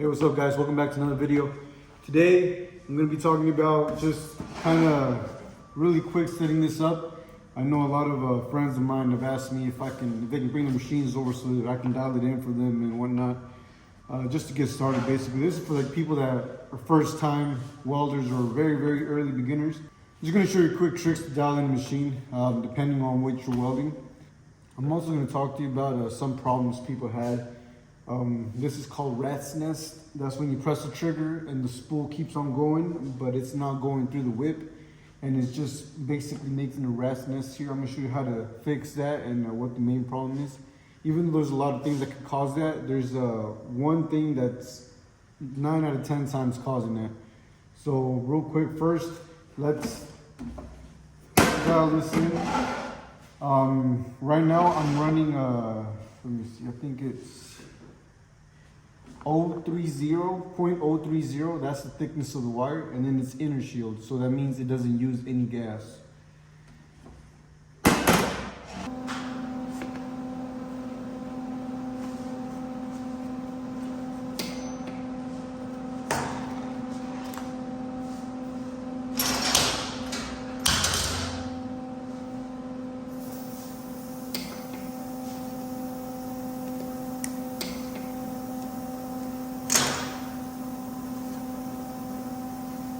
Hey, what's up guys? Welcome back to another video. Today, I'm going to be talking about just kind of really quick setting this up. I know a lot of friends of mine have asked me if they can bring the machines over so that I can dial it in for them and whatnot. Just to get started basically. This is for like people that are first time welders or very early beginners. I'm just going to show you quick tricks to dial in the machine depending on what you're welding. I'm also going to talk to you about some problems people had. This is called rat's nest. That's when you press the trigger and the spool keeps on going, but it's not going through the whip, and it's just basically making a rat's nest here. I'm gonna show you how to fix that and what the main problem is. Even though there's a lot of things that could cause that, there's one thing that's 9 out of 10 times causing that. So real quick, first, let's dial this in. Right now I'm running, let me see, I think it's 0.030, that's the thickness of the wire, and then it's inner shield, so that means it doesn't use any gas.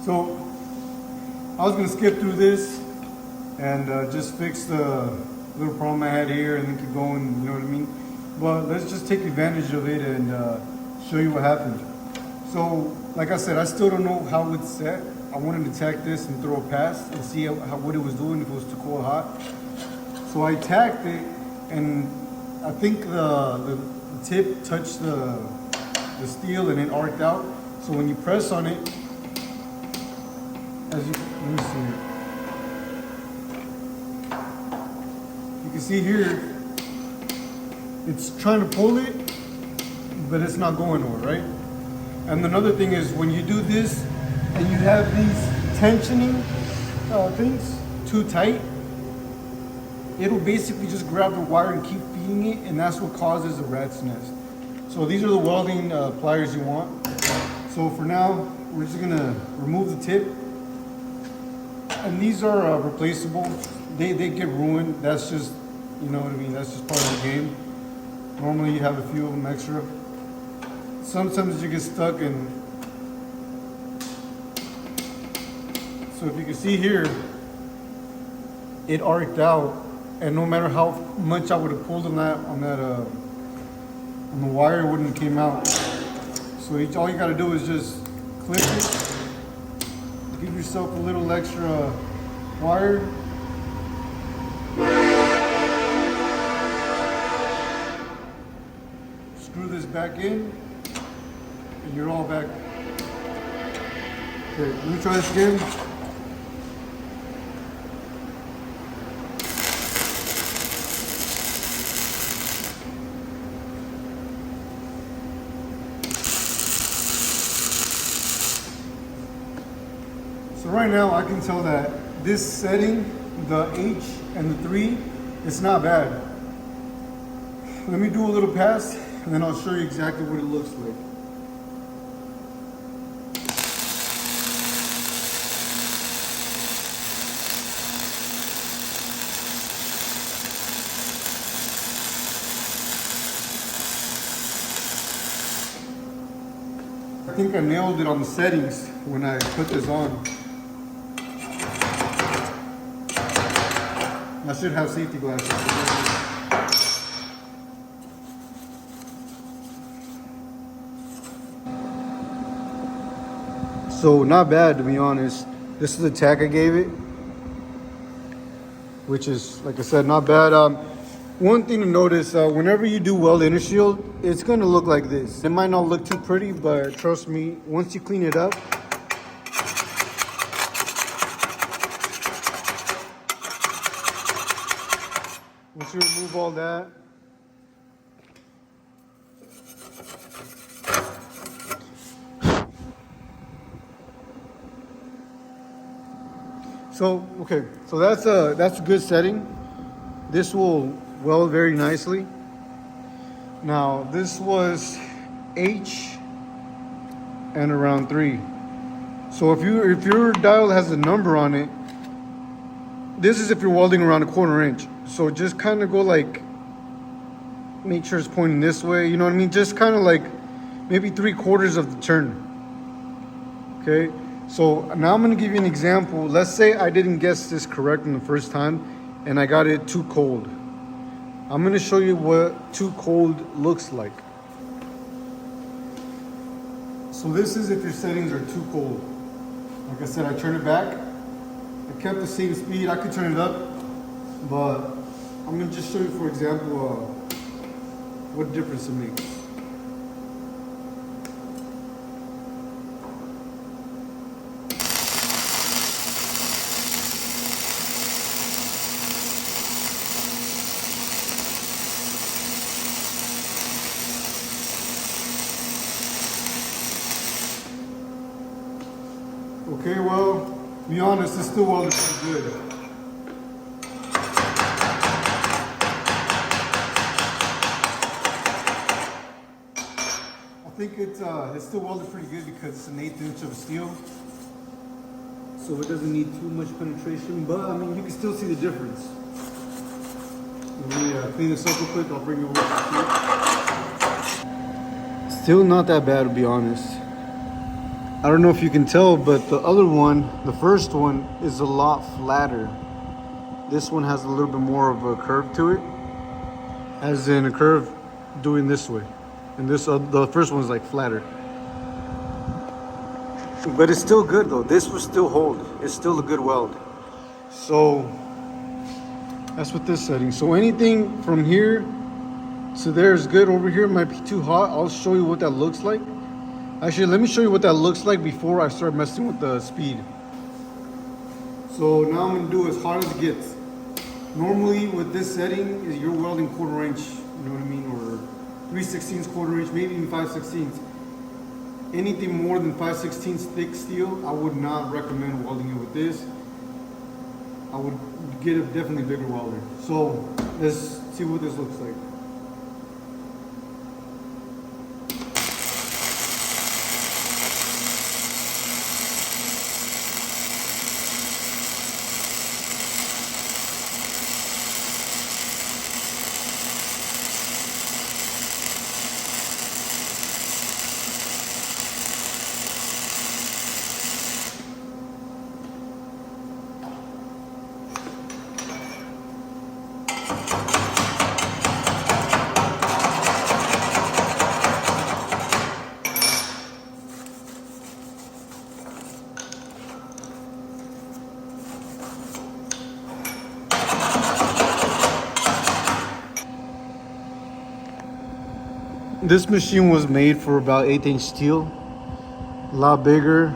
So I was gonna skip through this and just fix the little problem I had here and then keep going, you know what I mean? But let's just take advantage of it and show you what happened. So like I said, I still don't know how it's set. I wanted to tack this and throw a pass and see what it was doing, if it was too cold or hot. So I tacked it, and I think the tip touched the steel and it arced out. So when you press on it, let me see it. You can see here, it's trying to pull it, but it's not going nowhere, right? And another thing is when you do this and you have these tensioning things too tight, it'll basically just grab the wire and keep feeding it, and that's what causes a rat's nest. So these are the welding pliers you want. So for now, we're just gonna remove the tip. And these are replaceable. They get ruined. That's just, you know what I mean, that's just part of the game. Normally you have a few of them extra. Sometimes you get stuck, and so if you can see here, it arced out, and no matter how much I would have pulled on the wire, it wouldn't have came out. So all you gotta do is just clip it. Give yourself a little extra wire. Screw this back in, and you're all back. Okay, let me try this again. So right now I can tell that this setting, the H and the 3, it's not bad. Let me do a little pass and then I'll show you exactly what it looks like. I think I nailed it on the settings when I put this on. I should have safety glasses. So not bad, to be honest. This is the tack I gave it, which is, like I said, not bad. One thing to notice, whenever you do weld inner shield, it's gonna look like this. It might not look too pretty, but trust me, once you clean it up, once you remove all that, so that's a good setting. This will weld very nicely. Now this was H and around 3. So if your dial has a number on it, this is if you're welding around a 1/4 inch. So just kind of go like, make sure it's pointing this way, you know what I mean? Just kind of like maybe 3/4 of the turn. Okay, so now I'm gonna give you an example. Let's say I didn't guess this correct in the first time and I got it too cold. I'm gonna show you what too cold looks like. So this is if your settings are too cold. Like I said, I turn it back. I kept the same speed. I could turn it up, but I'm gonna just show you, for example, what difference it makes. Okay, well, to be honest, it's still welded pretty good. I think it's still welded pretty good because it's an 1/8 inch of steel, so it doesn't need too much penetration. But I mean, you can still see the difference. Let me clean this up real quick. I'll bring it over to you. Still not that bad, to be honest. I don't know if you can tell, but the other one, the first one, is a lot flatter. This one has a little bit more of a curve to it, as in a curve doing this way. And this, the first one's like flatter. But it's still good though. This will still hold. It's still a good weld. So that's with this setting. So anything from here to there is good. Over here might be too hot. I'll show you what that looks like. Actually, let me show you what that looks like before I start messing with the speed. So now I'm gonna do as hot as it gets. Normally with this setting, is you're welding 1/4 inch, you know what I mean, or 3/16 1/4 inch, maybe even 5/16. Anything more than 5/16 thick steel, I would not recommend welding it with this. I would get a definitely bigger welder. So let's see what this looks like. This machine was made for about 1/8 inch steel. A lot bigger,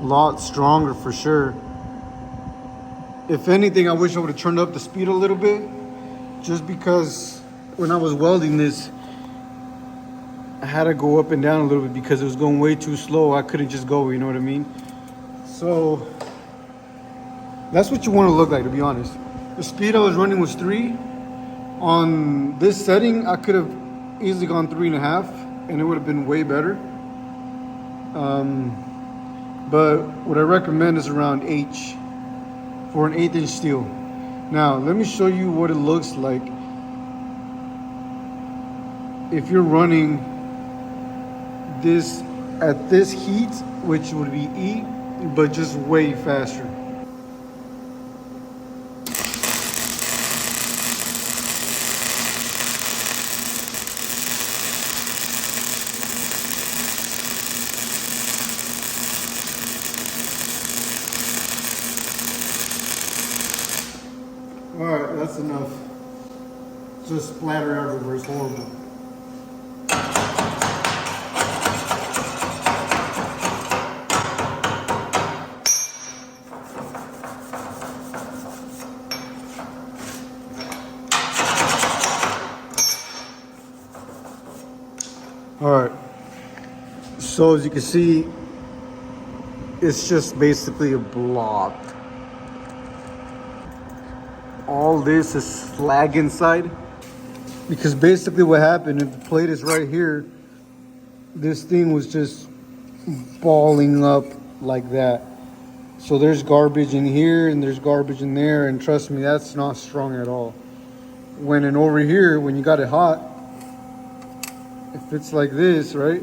a lot stronger for sure. If anything, I wish I would have turned up the speed a little bit, just because when I was welding this, I had to go up and down a little bit because it was going way too slow. I couldn't just go, you know what I mean? So that's what you want to look like, to be honest. The speed I was running was 3. On this setting, I could have easily gone 3.5 and it would have been way better. But what I recommend is around H for an 1/8 inch steel. Now let me show you what it looks like if you're running this at this heat, which would be E, but just way faster. All right, that's enough. Just splatter everywhere, it's horrible. All right, so as you can see, it's just basically a block. All this is slag inside, because basically what happened, if the plate is right here, this thing was just balling up like that. So there's garbage in here and there's garbage in there, and trust me, that's not strong at all. When and over here, when you got it hot, if it's like this, right,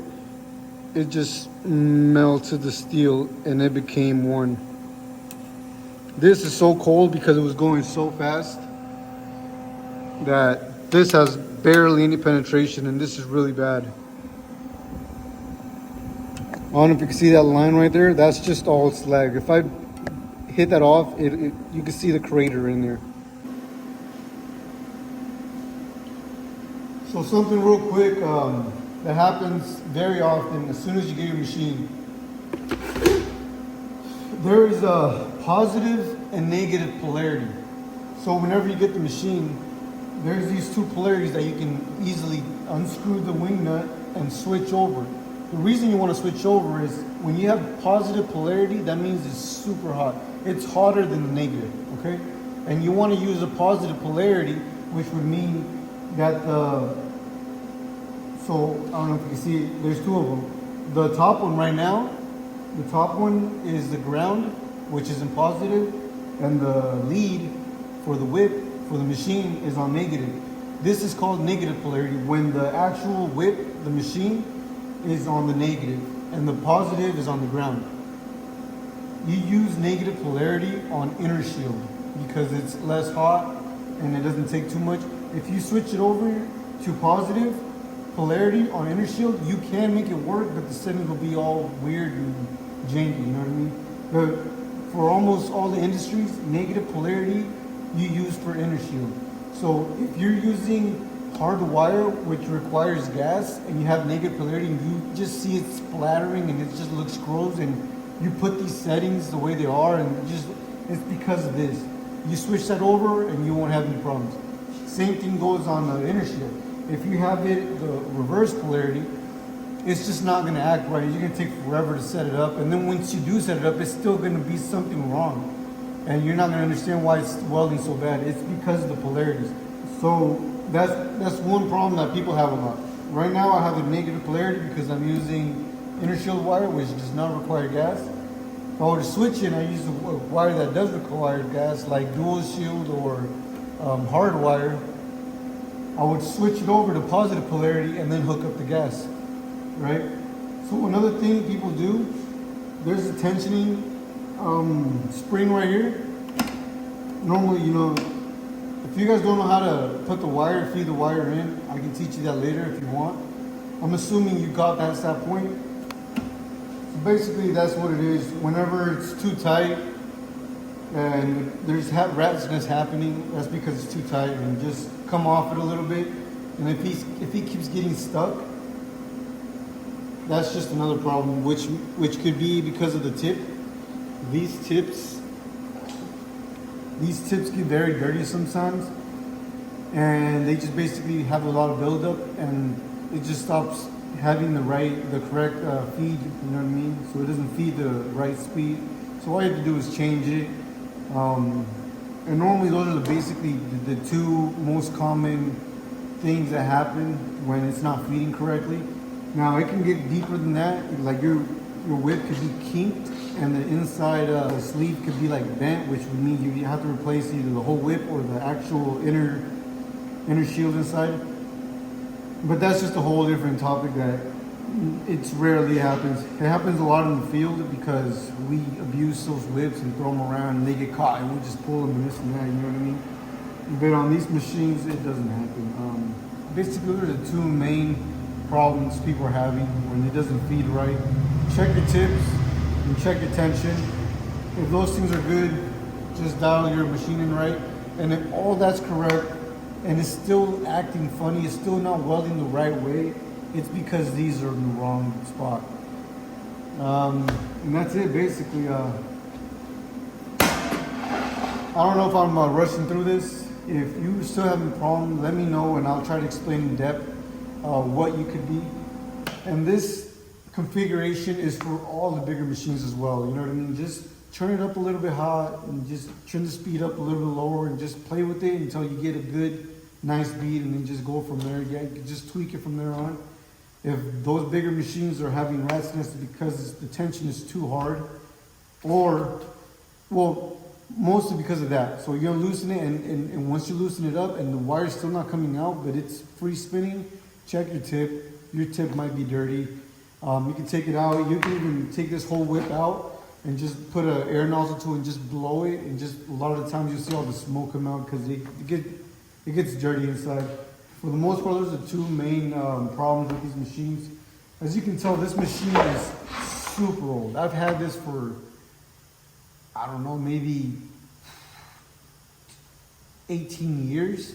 it just melted the steel and it became one. This is so cold because it was going so fast that this has barely any penetration, and this is really bad. I don't know if you can see that line right there. That's just all slag. If I hit that off, you can see the crater in there. So something real quick that happens very often as soon as you get your machine. There is a positive and negative polarity. So whenever you get the machine, there's these two polarities that you can easily unscrew the wing nut and switch over. The reason you want to switch over is when you have positive polarity, that means it's super hot. It's hotter than the negative, okay? And you want to use a positive polarity, which would mean that so I don't know if you can see, there's two of them. The top one right now, the top one is the ground, which is in positive, and the lead for the whip for the machine is on negative. This is called negative polarity when the actual whip, the machine, is on the negative and the positive is on the ground. You use negative polarity on inner shield because it's less hot and it doesn't take too much. If you switch it over to positive polarity on inner shield, you can make it work, but the settings will be all weird and janky, you know what I mean? But for almost all the industries, negative polarity you use for inner shield. So if you're using hard wire, which requires gas, and you have negative polarity and you just see it splattering and it just looks gross, and you put these settings the way they are, and it's because of this. You switch that over and you won't have any problems. Same thing goes on the inner shield. If you have it the reverse polarity, it's just not going to act right. You're going to take forever to set it up, and then once you do set it up, it's still going to be something wrong, and you're not going to understand why it's welding so bad. It's because of the polarities. So that's one problem that people have a lot. Right now I have a negative polarity because I'm using inner shield wire, which does not require gas. If I were to switch it, I use a wire that does require gas, like dual shield or hard wire. I would switch it over to positive polarity and then hook up the gas, right? So another thing people do, there's a tensioning spring right here. Normally, you know, if you guys don't know how to put the wire, feed the wire in, I can teach you that later if you want. I'm assuming you got past that point. So basically that's what it is. Whenever it's too tight and there's ratness happening, that's because it's too tight, and just come off it a little bit. And if he keeps getting stuck, that's just another problem, which could be because of the tip. These tips get very dirty sometimes, and they just basically have a lot of buildup, and it just stops having the correct feed, you know what I mean? So it doesn't feed the right speed. So all you have to do is change it. And normally those are basically the two most common things that happen when it's not feeding correctly. Now it can get deeper than that, like your whip could be kinked, and the inside sleeve could be like bent, which would mean you have to replace either the whole whip or the actual inner shield inside. But that's just a whole different topic that it's rarely happens. It happens a lot in the field because we abuse those whips and throw them around and they get caught and we just pull them and this and that, you know what I mean? But on these machines, it doesn't happen. Basically, there are the two main problems people are having when it doesn't feed right. Check your tips and check your tension. If those things are good, just dial your machine in right. And if all that's correct and it's still acting funny, it's still not welding the right way, it's because these are in the wrong spot. And that's it basically. I don't know if I'm rushing through this. If you still have a problem, let me know and I'll try to explain in depth what you could be. And this configuration is for all the bigger machines as well, you know what I mean? Just turn it up a little bit hot and just turn the speed up a little bit lower and just play with it until you get a good, nice beat, and then just go from there. Yeah, you can just tweak it from there on. If those bigger machines are having rat's nest because the tension is too hard, or, well, mostly because of that. So you're gonna loosen it, and once you loosen it up and the wire's still not coming out, but it's free spinning, check your tip. Your tip might be dirty. You can take it out. You can even take this whole whip out and just put an air nozzle to it and just blow it. And just a lot of the times you see all the smoke come out because it gets dirty inside. For the most part, those are the two main problems with these machines. As you can tell, this machine is super old. I've had this for, I don't know, maybe 18 years.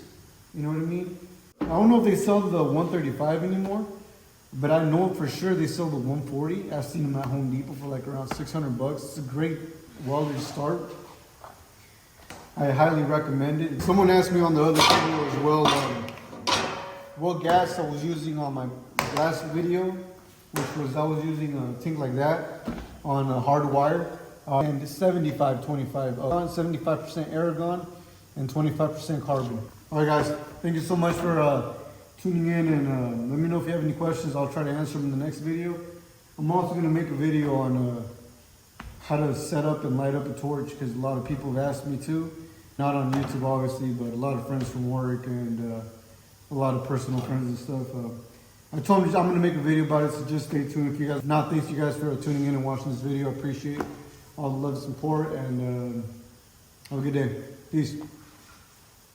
You know what I mean? I don't know if they sell the 135 anymore, but I know for sure they sell the 140. I've seen them at Home Depot for like around 600 bucks. It's a great welder to start. I highly recommend it. Someone asked me on the other video as well, what gas I was using on my last video, which was I was using a thing like that on a hard wire, and 75-25, 75% Aragon and 25% carbon. All right, guys, thank you so much for tuning in, and let me know if you have any questions. I'll try to answer them in the next video. I'm also going to make a video on how to set up and light up a torch, because a lot of people have asked me to. Not on YouTube, obviously, but a lot of friends from work and a lot of personal friends and stuff. I told them I'm going to make a video about it, so just stay tuned. If you guys, thanks you guys for tuning in and watching this video. I appreciate all the love and support, and have a good day. Peace.